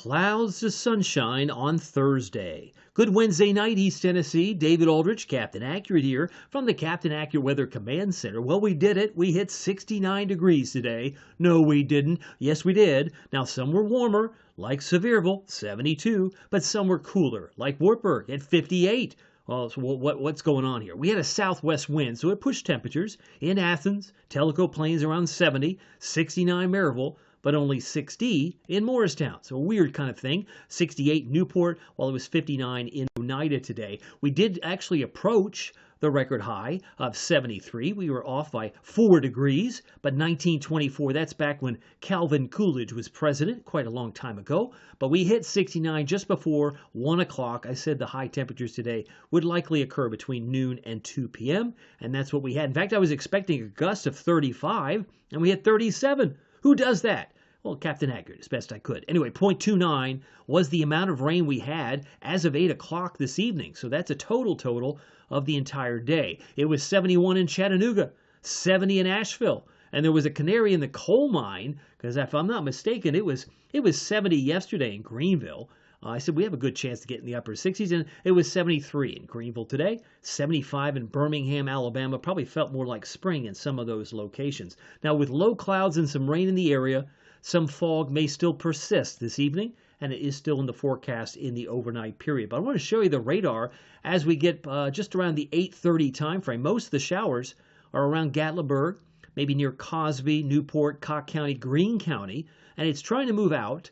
Clouds to sunshine on Thursday. Good Wednesday night, East Tennessee. David Aldrich, Captain Accurate here from the Captain Accurate Weather Command Center. Well, we did it. We hit 69 degrees today. No, we didn't. Yes, we did. Now, some were warmer, like Sevierville, 72, but some were cooler, like Wartburg at 58. Well, so what's going on here? We had a southwest wind, so it pushed temperatures in Athens, Tellico Plains around 70, 69 Maryville, but only 60 in Morristown. So a weird kind of thing. 68 in Newport, while it was 59 in Oneida today. We did actually approach the record high of 73. We were off by 4 degrees, but 1924, that's back when Calvin Coolidge was president, quite a long time ago. But we hit 69 just before 1 o'clock. I said the high temperatures today would likely occur between noon and 2 p.m., and that's what we had. In fact, I was expecting a gust of 35, and we hit 37. Who does that? Well, Captain Accurate, as best I could. Anyway, 0.29 was the amount of rain we had as of 8 o'clock this evening. So that's a total of the entire day. It was 71 in Chattanooga, 70 in Asheville, and there was a canary in the coal mine, because if I'm not mistaken, it was 70 yesterday in Greenville. I said we have a good chance to get in the upper 60s, and it was 73 in Greenville today, 75 in Birmingham, Alabama. Probably felt more like spring in some of those locations. Now, with low clouds and some rain in the area, some fog may still persist this evening, and it is still in the forecast in the overnight period. But I want to show you the radar as we get just around the 8:30 time frame. Most of the showers are around Gatlinburg, maybe near Cosby, Newport, Cocke County, Greene County, and it's trying to move out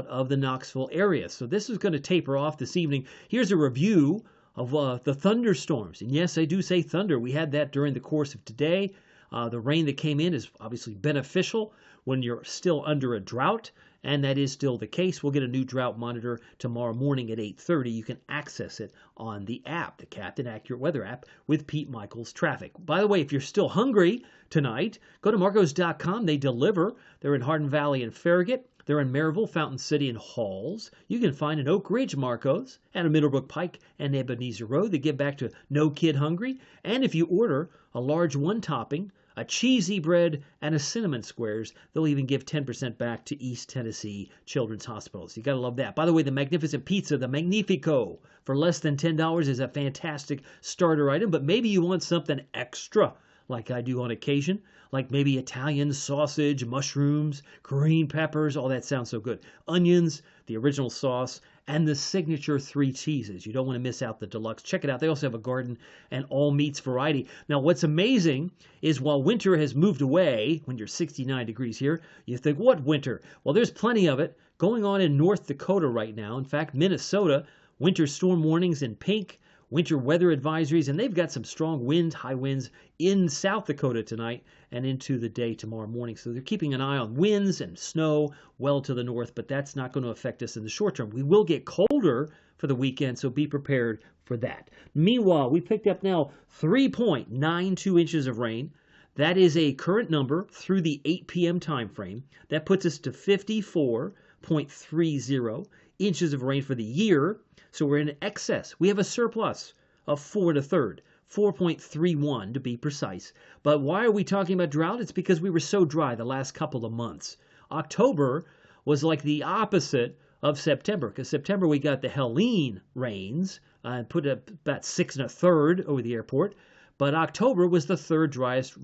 of the Knoxville area. So this is going to taper off this evening. Here's a review of the thunderstorms. And yes, I do say thunder. We had that during the course of today. The rain that came in is obviously beneficial when you're still under a drought, and that is still the case. We'll get a new drought monitor tomorrow morning at 8:30. You can access it on the app, the Captain Accurate Weather app with Pete Michaels Traffic. By the way, if you're still hungry tonight, go to marcos.com. They deliver. They're in Hardin Valley and Farragut. They're in Maryville, Fountain City, and Halls. You can find in Oak Ridge Marcos and a Middlebrook Pike and Ebenezer Road. They give back to No Kid Hungry. And if you order a large one-topping, a cheesy bread, and a cinnamon squares, they'll even give 10% back to East Tennessee Children's Hospitals. You gotta love that. By the way, the Magnificent Pizza, the Magnifico, for less than $10 is a fantastic starter item, but maybe you want something extra, like I do on occasion, like maybe Italian sausage, mushrooms, green peppers. Oh, that sounds so good. Onions, the original sauce, and the signature 3 cheeses. You don't want to miss out the deluxe. Check it out. They also have a garden and all meats variety. Now, what's amazing is while winter has moved away, when you're 69 degrees here, you think, what winter? Well, there's plenty of it going on in North Dakota right now. In fact, Minnesota, winter storm warnings in pink, winter weather advisories, and they've got some strong winds, high winds in South Dakota tonight and into the day tomorrow morning. So they're keeping an eye on winds and snow well to the north, but that's not going to affect us in the short term. We will get colder for the weekend, so be prepared for that. Meanwhile, we picked up now 3.92 inches of rain. That is a current number through the 8 p.m. time frame. That puts us to 54.30 inches of rain for the year. So we're in excess. We have a surplus of 4 1/3, 4.31 to be precise. But why are we talking about drought? It's because we were so dry the last couple of months. October was like the opposite of September, because September we got the Helene rains and put up about 6 1/3 over the airport. But October was the third driest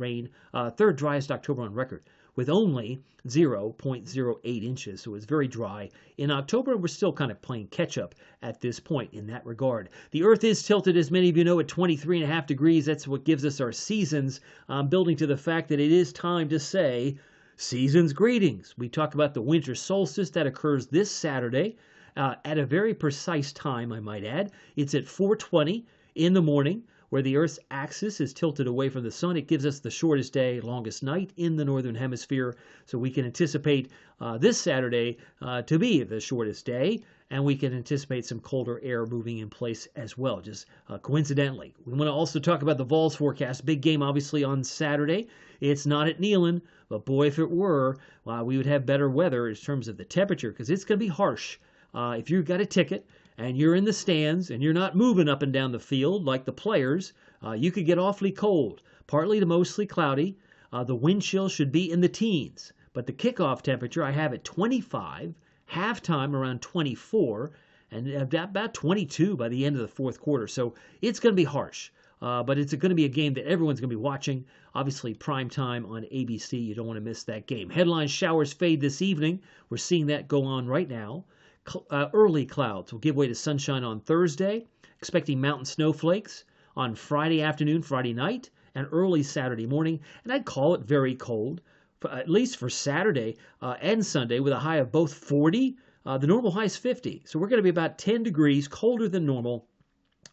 October on record, with only 0.08 inches. So it was very dry in October, and we're still kind of playing catch-up at this point in that regard. The Earth is tilted, as many of you know, at 23.5 degrees. That's what gives us our seasons, building to the fact that it is time to say season's greetings. We talk about the winter solstice that occurs this Saturday at a very precise time, I might add. It's at 4:20 in the morning, where the Earth's axis is tilted away from the sun. It gives us the shortest day, longest night in the northern hemisphere. So we can anticipate this Saturday to be the shortest day, and we can anticipate some colder air moving in place as well, just coincidentally. We want to also talk about the Vols forecast. Big game, obviously, on Saturday. It's not at Neyland, but boy, if it were, we would have better weather in terms of the temperature, because it's going to be harsh. If you've got a ticket and you're in the stands and you're not moving up and down the field like the players, you could get awfully cold. Partly to mostly cloudy. The wind chill should be in the teens, but the kickoff temperature I have at 25, halftime around 24, and about 22 by the end of the fourth quarter. So it's going to be harsh. But it's going to be a game that everyone's going to be watching. Obviously, prime time on ABC. You don't want to miss that game. Headline showers fade this evening. We're seeing that go on right now. Early clouds will give way to sunshine on Thursday. Expecting mountain snowflakes on Friday afternoon, Friday night, and early Saturday morning. And I'd call it very cold, at least for Saturday and Sunday, with a high of both 40. The normal high is 50. So we're going to be about 10 degrees colder than normal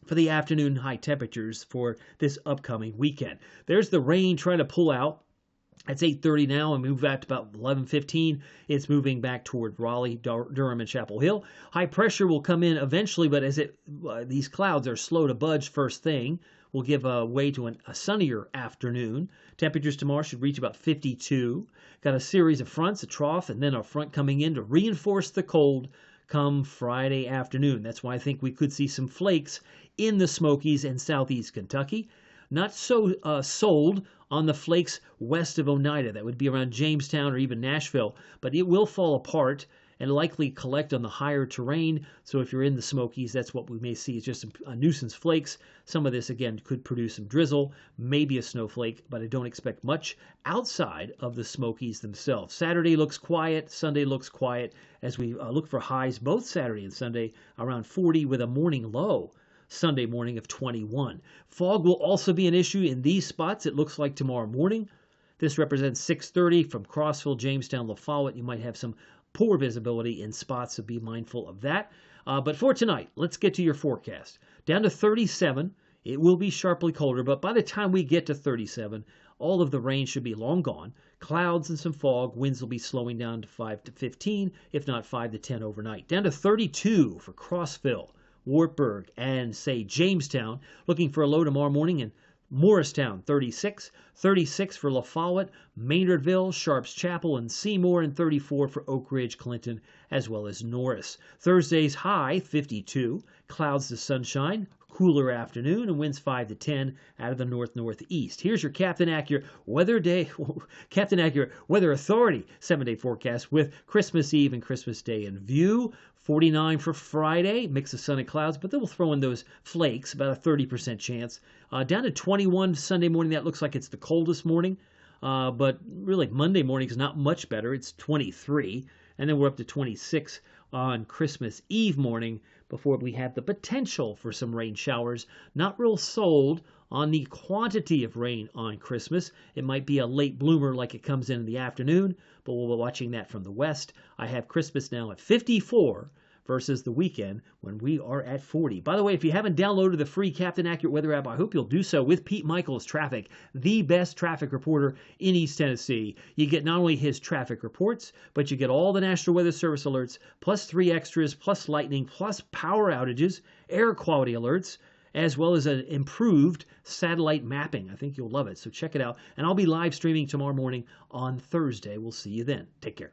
for the afternoon high temperatures for this upcoming weekend. There's the rain trying to pull out. It's 8:30 now and move back to about 11:15. It's moving back toward Raleigh, Durham, and Chapel Hill. High pressure will come in eventually, but as these clouds are slow to budge first thing, will give way to a sunnier afternoon. Temperatures tomorrow should reach about 52. Got a series of fronts, a trough, and then a front coming in to reinforce the cold come Friday afternoon. That's why I think we could see some flakes in the Smokies and southeast Kentucky. Not so sold on the flakes west of Oneida. That would be around Jamestown or even Nashville, but it will fall apart and likely collect on the higher terrain. So if you're in the Smokies, that's what we may see is just a nuisance flakes. Some of this, again, could produce some drizzle, maybe a snowflake, but I don't expect much outside of the Smokies themselves. Saturday looks quiet. Sunday looks quiet as we look for highs both Saturday and Sunday around 40 with a morning low Sunday morning of 21. Fog will also be an issue in these spots, it looks like tomorrow morning. This represents 6:30 from Crossville, Jamestown, La Follette. You might have some poor visibility in spots, so be mindful of that. But for tonight, let's get to your forecast. Down to 37. It will be sharply colder, but by the time we get to 37, all of the rain should be long gone. Clouds and some fog. Winds will be slowing down to 5 to 15, if not 5 to 10 overnight. Down to 32 for Crossville, Wartburg, and say Jamestown. Looking for a low tomorrow morning in Morristown, 36. 36 for La Follette, Maynardville, Sharps Chapel, and Seymour, and 34 for Oak Ridge, Clinton, as well as Norris. Thursday's high, 52. Clouds to sunshine, cooler afternoon, and winds 5 to 10 out of the north-northeast. Here's your Captain Accurate Weather Authority 7-day forecast with Christmas Eve and Christmas Day in view. 49 for Friday, mix of sun and clouds, but then we'll throw in those flakes, about a 30% chance. Down to 21 Sunday morning, that looks like it's the coldest morning. But really, Monday morning is not much better. It's 23. And then we're up to 26 on Christmas Eve morning before we have the potential for some rain showers. Not real sold on the quantity of rain on Christmas. It might be a late bloomer like it comes in the afternoon, but we'll be watching that from the west. I have Christmas now at 54 versus the weekend when we are at 40. By the way, if you haven't downloaded the free Captain Accurate Weather app, I hope you'll do so with Pete Michaels Traffic, the best traffic reporter in East Tennessee. You get not only his traffic reports, but you get all the National Weather Service alerts, plus 3 extras, plus lightning, plus power outages, air quality alerts, as well as an improved satellite mapping. I think you'll love it, so check it out. And I'll be live streaming tomorrow morning on Thursday. We'll see you then. Take care.